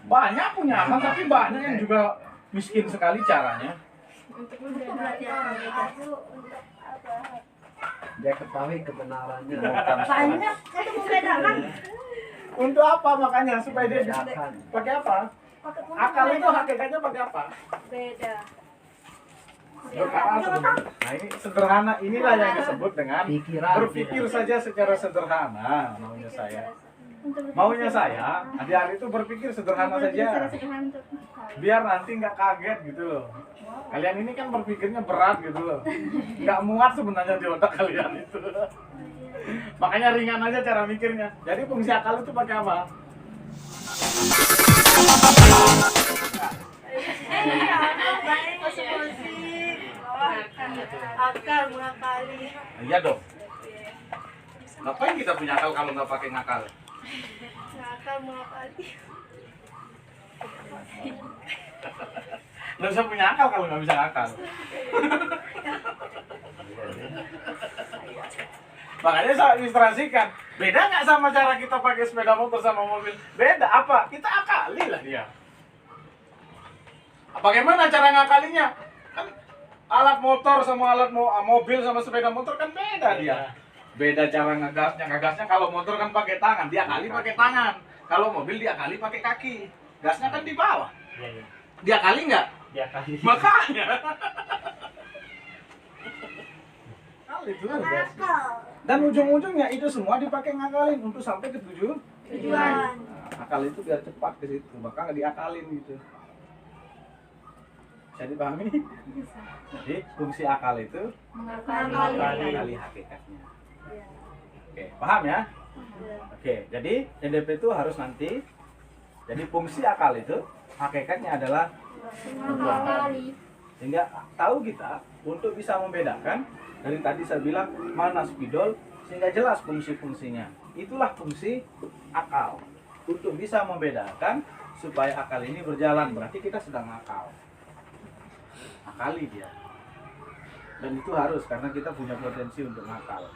Banyak punya akal, tapi banyak yang juga miskin sekali caranya. Untuk belajar itu untuk apa? Dia ketahui kebenarannya. Banyak itu membedakan. Untuk apa makanya supaya dia bisa Membedakan. pakai apa? Akal itu hakikatnya pakai apa? Beda. Berkata sebenarnya. Nah ini sederhana, inilah yang disebut dengan Pikiran. berpikir saja secara sederhana. Maunya saya, adik-adik itu berpikir sederhana saja. Biar nanti nggak kaget gitu loh. Kalian ini kan berpikirnya berat gitu loh. Nggak muat sebenarnya di otak kalian itu. Makanya ringan aja cara mikirnya. Jadi fungsi akal itu pakai apa? Akal mengakali. Iya dong. Ngapain kita punya akal kalau nggak pakai ngakal? Akal mengakali. Nggak bisa punya akal kalau nggak bisa ngakal. Makanya saya ilustrasikan. Beda nggak sama cara kita pakai sepeda motor sama mobil? Beda apa? Kita akali lah dia. Bagaimana cara ngakalinya? Kan alat motor sama mobil sama sepeda motor kan beda dia. Beda cara ngegasnya. Ngegasnya kalau motor kan pakai tangan, dia kali pakai tangan. Kalau mobil dia kali pakai kaki. Gasnya kan di bawah. Dia kali nggak? Dia kali. Makanya. Kali itu. Dan ujung-ujungnya itu semua dipakai ngakalin untuk sampai ke tujuan. Tujuan. Nah, akal itu biar cepat ke situ, maka nggak diakalin gitu. Bisa dipahami? Jadi fungsi akal itu mengakali hakikatnya. Oke, paham ya? Oke, jadi NDP itu harus nanti. Jadi fungsi akal itu hakikatnya adalah Mengakali. sehingga tahu kita untuk bisa membedakan dari tadi saya bilang mana spidol sehingga jelas fungsi-fungsinya. Itulah fungsi akal untuk bisa membedakan supaya akal ini berjalan berarti kita sedang akal. Akali dia. Dan itu harus karena kita punya potensi untuk ngakal.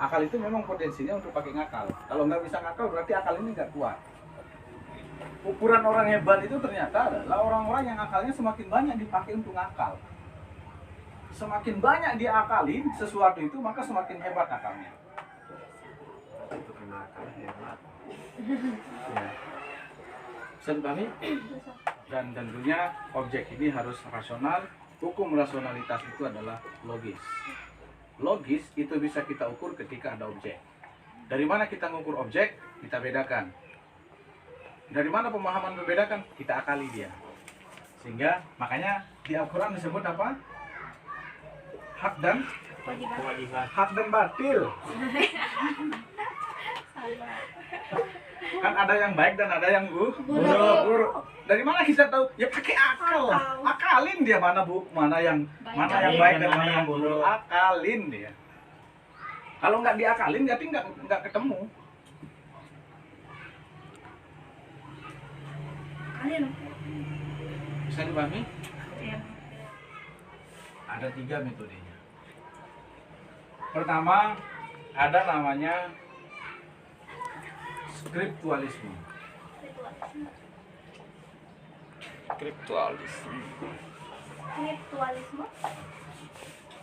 Akal itu memang potensinya untuk pakai ngakal. Kalau nggak bisa ngakal berarti akal ini nggak kuat. Ukuran orang hebat itu ternyata adalah orang-orang yang akalnya semakin banyak dipakai untuk ngakal. Semakin banyak diakalin sesuatu itu maka semakin hebat akalnya. Untuk menakal hebat. Ya. Bisa dipahami? Dan tentunya objek ini harus rasional. Hukum rasionalitas itu adalah logis. Logis itu bisa kita ukur ketika ada objek. Dari mana kita mengukur objek? Kita bedakan. Dari mana pemahaman membedakan? Kita akali dia. Sehingga makanya di Al-Quran disebut apa? Hak dan Kewajiban. hak dan batil. Kan ada yang baik dan ada yang buruk. Dari mana kita tahu? Ya pakai akal lah. Akalin dia mana yang baik dan mana yang buruk. Akalin dia. Kalau nggak diakalin, berarti nggak ketemu. Bisa dipahami? Ada 3 metodenya. Pertama, ada namanya skriptualisme. Spiritualisme.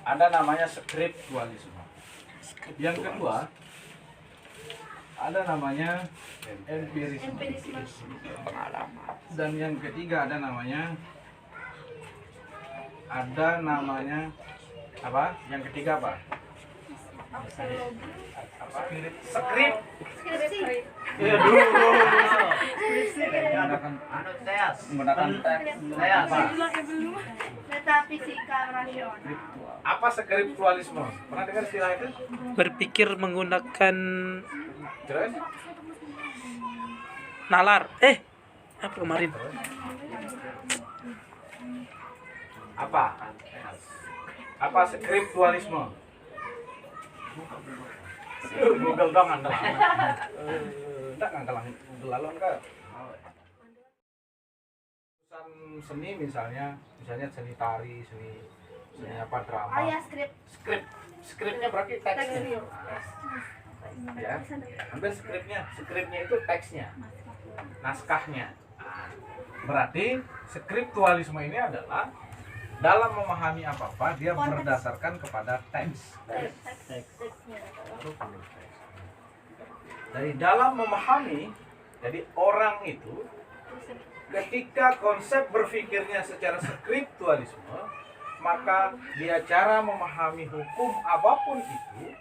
Ada namanya skriptualisme. Yang kedua, ada namanya empirisme. Dan yang ketiga ada namanya apa? Yang ketiga apa? Apa? Skrip. Iya dulu. Menggunakan teks. Apa? Metafisika rasional. Apa skriptualisme? Pernah dengar istilah itu? Berpikir menggunakan Terus? nalar. Apa kemarin? Apa skriptualisme? Google dong Anda. Enggak ngangkalang lalu enggak. Urusan seni misalnya seni tari, seni apa drama. Skripnya berarti teksnya. Ya. Ambil skripnya itu teksnya. naskahnya. Nah, berarti skriptualisme ini adalah dalam memahami apa-apa dia berdasarkan kepada teks. Dari dalam memahami, jadi orang itu ketika konsep berpikirnya secara skriptualisme, maka dia cara memahami hukum apapun itu,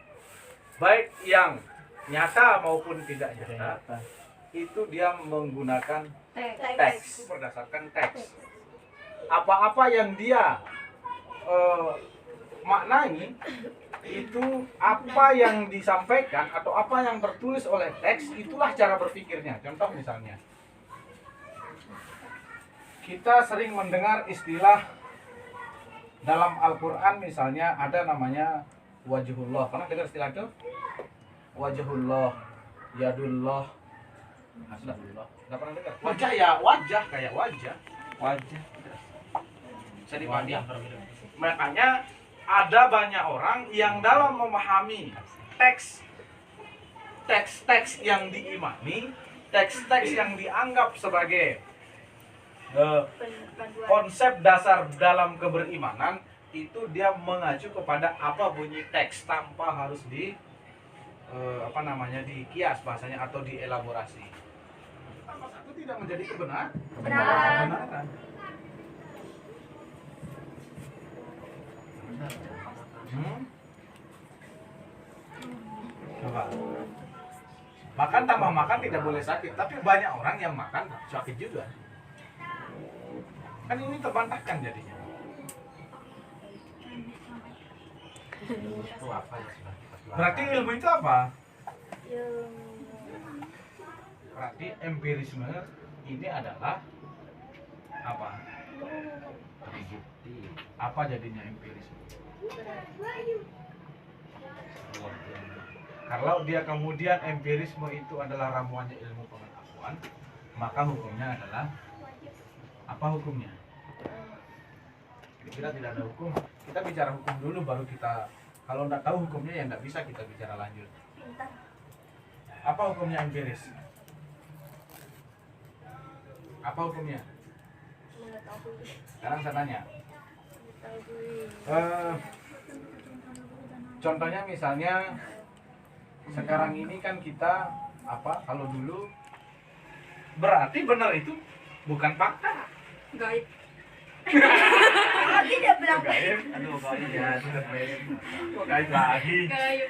baik yang nyata maupun tidak nyata, itu dia menggunakan teks, berdasarkan teks. Apa-apa yang dia maknai itu apa yang disampaikan atau apa yang tertulis oleh teks, itulah cara berpikirnya. Contoh misalnya, kita sering mendengar istilah dalam Al-Quran misalnya ada namanya wajhullah. Pernah dengar istilah itu? Wajhullah, yadullah. Nah, sudah pernah dengar? Wajah ya, wajah kayak wajah. Wajah. Bisa dipahami. Makanya ada banyak orang yang dalam memahami teks-teks yang diimani, teks-teks yang dianggap sebagai konsep dasar dalam keberimanan, itu dia mengacu kepada apa bunyi teks tanpa harus dikias bahasanya atau dielaborasi. Itu tidak menjadi kebenaran. Coba. Makan tambah makan tidak boleh sakit, tapi banyak orang yang makan sakit juga. Kan ini terbantahkan jadinya. Itu apa ya sudah kita pelajari. Berarti ilmu itu apa? Berarti empirisme ini adalah apa? Terbukti. Apa jadinya empirisme? Kalau dia kemudian empirisme itu adalah ramuannya ilmu pengetahuan, maka hukumnya adalah apa hukumnya? Kita tidak ada hukum. Kita bicara hukum dulu baru kita, kalau tidak tahu hukumnya ya tidak bisa kita bicara lanjut. Apa hukumnya empiris? Apa hukumnya? Sekarang saya tanya. Contohnya misalnya sekarang ini kan kita apa? Kalau dulu berarti benar itu bukan fakta. Gaib. Tidak bilang Gaib. Aduh, gaib ya, sudah gaib. Kok gaib lagi? gaib.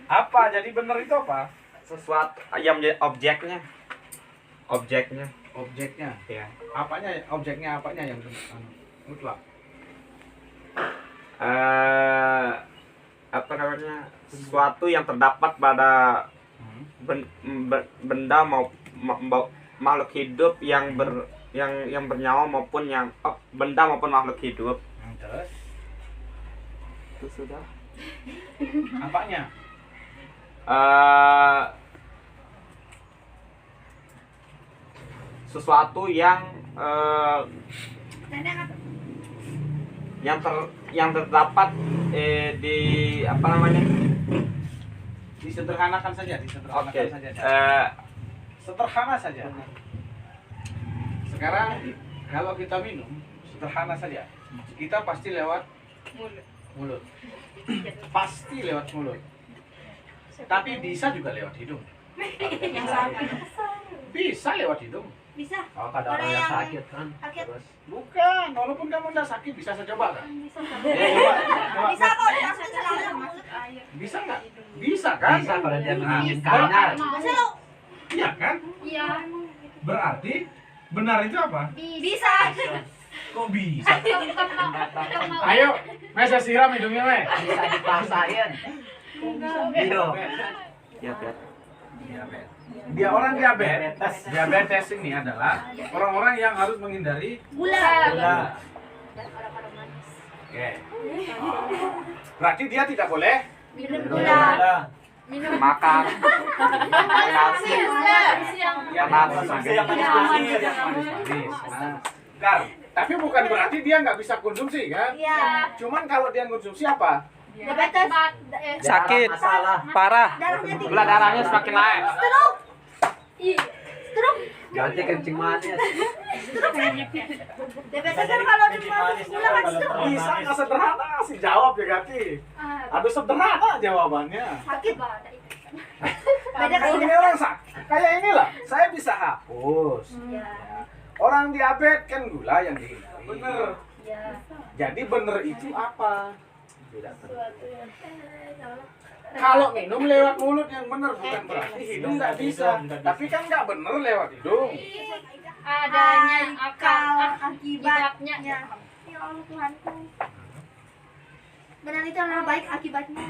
Apa? Jadi benar itu apa? Sesuatu yang menjadi objeknya. Objeknya. Ya. Apanya? Objeknya apanya yang mutlak? Apa namanya? Sesuatu yang terdapat pada benda makhluk hidup yang bernyawa maupun benda maupun makhluk hidup. Terus Itu sudah. apanya? Sesuatu yang yang terdapat di apa namanya? Disederhanakan saja, Oke. saja. Sederhana saja. Sekarang kalau kita minum, sederhana saja. Kita pasti lewat mulut. Pasti lewat mulut. Tapi bisa juga lewat hidung. Yang sapi. Bisa lewat hidung. Bisa. Kalau ada orang yang sakit kan. Sakit. Terus Bukan, walaupun kamu udah sakit bisa saya coba kan? Bisa. Coba. Bisa kok langsung selalu masuk air. Bisa nggak? Bisa kan? bisa kalau dia Nah, menginginkannya. Masa lo? Iya kan? Iya. Berarti benar itu apa? Bisa. Kok bisa? Ayo, saya siram hidungnya, Me. Bisa dipaksain. Iya. Ya, ya. Dia orang diabetes. Diabetes ini adalah orang-orang yang harus menghindari Gula. gula. Oke. Berarti dia tidak boleh Minum gula. minum Makan. Nasi. yang Manis. manis. Nah, tapi bukan berarti dia nggak bisa konsumsi kan? Iya. Cuman kalau dia konsumsi apa? Diabetes. Sakit. Masalah. Parah. Darahnya tinggi. Gula darahnya semakin naik. Stroke. Iya. Stroke. Ganti kencing manis. DPT kan kalau di masuk sekolah kan Bisa nggak sederhana sih jawab ya Gati? Aduh sederhana jawabannya. sakit. Beda ini orang kayak inilah. Saya bisa hapus. Ya. Orang diabetes kan gula yang dihindari. Bener. Ya. Jadi bener itu apa? Tidak tahu. Suatu yang Kalau minum lewat mulut yang bener bukan berarti hidung nggak bisa. Tapi kan nggak bener lewat hidung. adanya akal akibatnya. Ya Allah Tuhanku. Benar itu adalah baik akibatnya.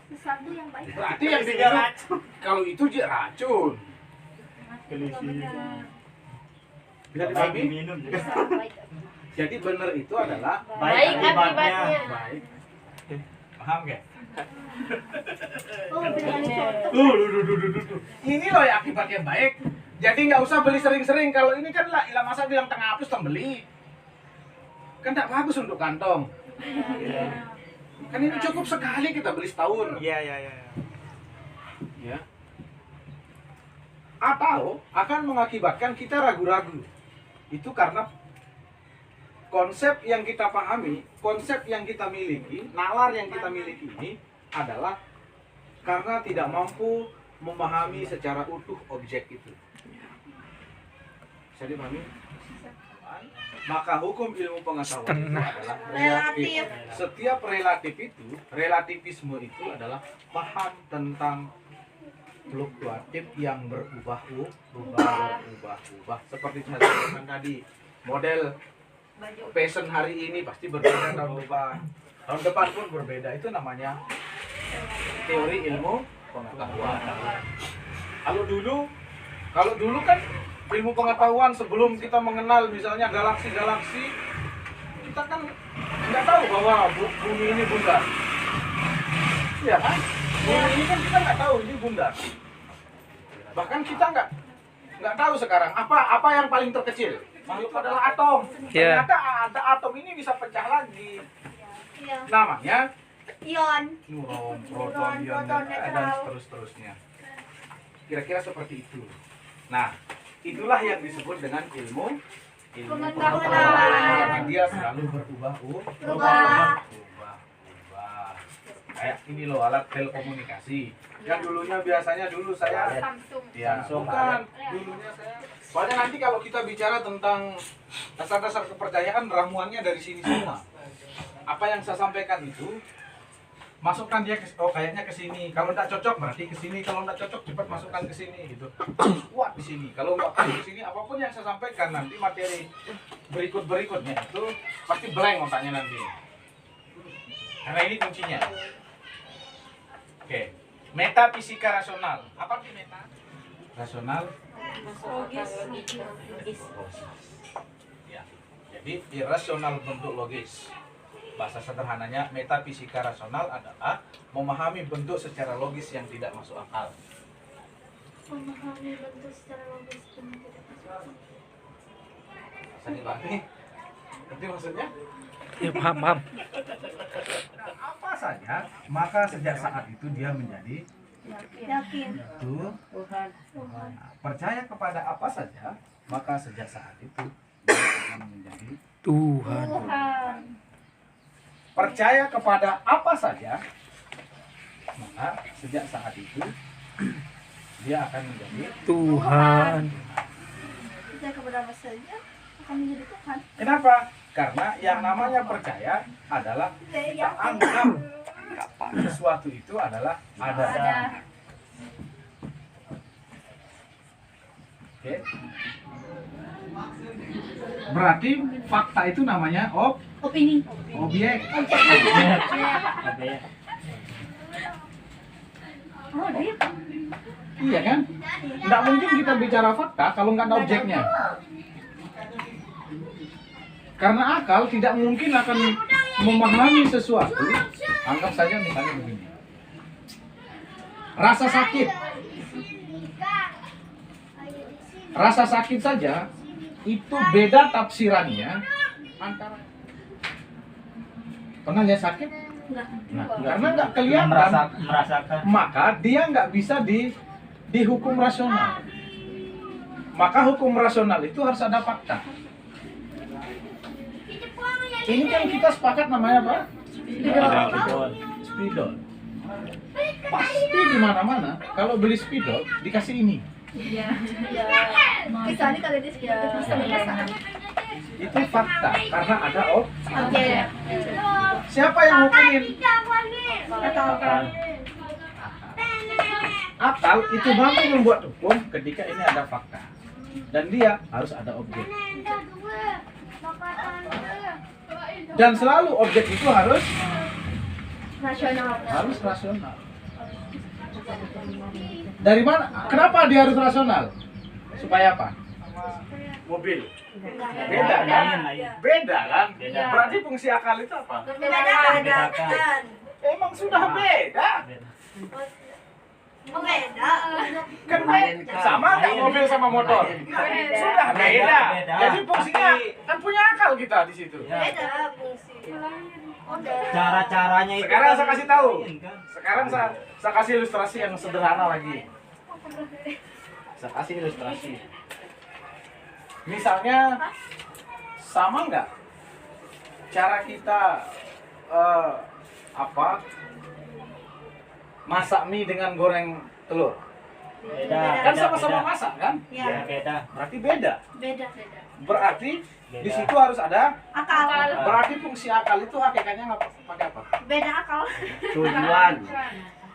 Sesuatu yang baik. Berarti yang diminum kalau itu dia racun. Bisa dipahami? Baik. Jadi bener itu adalah Baik akibatnya. baik. Paham gak? Oh, benar itu. Ini loh ya akibatnya baik. Jadi nggak usah beli sering-sering. Kalau ini kan lah ilah masa bilang tengah hapus teng beli. Kan tak bagus untuk kantong. Kan ini cukup sekali kita beli setahun. Iya. Ya. Atau akan mengakibatkan kita ragu-ragu. Itu karena konsep yang kita pahami, konsep yang kita miliki, nalar yang kita miliki ini adalah karena tidak mampu memahami secara utuh objek itu. Bisa dipahami? Maka hukum ilmu pengetahuan itu adalah relatif. Setiap relatif itu, relativisme itu adalah paham tentang fluktuatif yang berubah. Seperti saya sampaikan tadi, model fashion hari ini pasti berbeda tahun depan. Tahun depan pun berbeda. Itu namanya teori ilmu pengetahuan. Kalau dulu kan ilmu pengetahuan sebelum kita mengenal misalnya galaksi-galaksi, kita kan nggak tahu bahwa bumi ini bundar. Iya kan? Bumi ini kan kita nggak tahu ini bundar. Bahkan kita nggak tahu sekarang apa yang paling terkecil. Makhluk adalah atom. Iya. Ternyata ada atom ini bisa pecah lagi. Iya. Namanya Ion. neuron, Proton, proton, ion, dan neutral. seterusnya. Kira-kira seperti itu. Nah, itulah yang disebut dengan ilmu Pengetahuan. Karena dia selalu berubah. Kayak ini loh alat telekomunikasi. Yang dulunya biasanya dulu saya Samsung. bukan dulunya saya. Soalnya nanti kalau kita bicara tentang dasar-dasar kepercayaan ramuannya dari sini semua. Apa yang saya sampaikan itu masukkan dia kayaknya ke sini. Kalau tidak cocok berarti ke sini. Kalau tidak cocok cepat masukkan ke sini gitu. Kuat di sini. Kalau nggak kuat di sini apapun yang saya sampaikan nanti materi berikutnya itu pasti blank otaknya nanti. Karena ini kuncinya. Oke. Metafisika rasional. Apa sih meta? Rasional. Ya. Jadi irasional bentuk logis. Bahasa sederhananya metafisika rasional adalah memahami bentuk secara logis yang tidak masuk akal. Memahami bentuk secara logis dan tidak masuk akal. Bisa dipahami? Ngerti maksudnya? Ya paham. Apa saja, maka sejak saat itu dia menjadi Yakin. Tuhan. Percaya kepada apa saja, maka sejak saat itu dia akan menjadi Tuhan. percaya kepada apa saja, maka sejak saat itu dia akan menjadi Tuhan. Percaya kepada apa saja akan menjadi Tuhan. Kenapa? Karena yang namanya percaya adalah kita anggap sesuatu itu adalah ada. Oke. Berarti fakta itu namanya Opini. objek. Oh, dia. Iya kan? Nggak mungkin kita bicara fakta kalau nggak ada objeknya. Karena akal tidak mungkin akan memahami sesuatu. Anggap saja misalnya begini. Rasa sakit. Rasa sakit saja itu beda tafsirannya antara. Pernah lihat sakit? Enggak. Nah, karena nggak kelihatan, merasakan. maka dia nggak bisa dihukum rasional. Maka hukum rasional itu harus ada fakta. Ini kan kita sepakat namanya apa? Spidol. Pasti di mana-mana kalau beli spidol dikasih ini. Bisa nih kalau di sini bisa masakan. Itu fakta karena ada Oke. siapa yang hukumin? Atau Akal itu mampu membuat hukum ketika ini ada fakta dan dia harus ada objek. Dan selalu objek itu harus nasional. rasional. Dari mana? Kenapa dia harus rasional? Supaya apa? Mobil. Beda kan? Beda kan? Berarti fungsi akal itu apa? Membedakan. Emang sudah beda. Beda. Kan beda. Sama nggak mobil sama motor? Sudah beda. Jadi fungsinya kan punya akal kita di situ. Beda fungsi. Cara-caranya itu Sekarang kan saya kasih tahu. kan? Sekarang saya kasih ilustrasi yang sederhana lagi. Saya kasih ilustrasi. Misalnya sama nggak cara kita masak mie dengan goreng telur? Beda. Kan beda, sama-sama beda. masak kan? Ya, beda. Berarti beda. Beda. Berarti Beda. di situ harus ada. Akal. Berarti fungsi akal itu hakikatnya nggak pakai apa? Beda akal. Tujuan.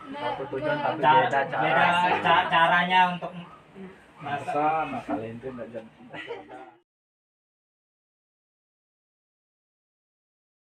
Satu tujuan tapi beda cara. Caranya untuk masak. Masa nakal itu nggak jadi.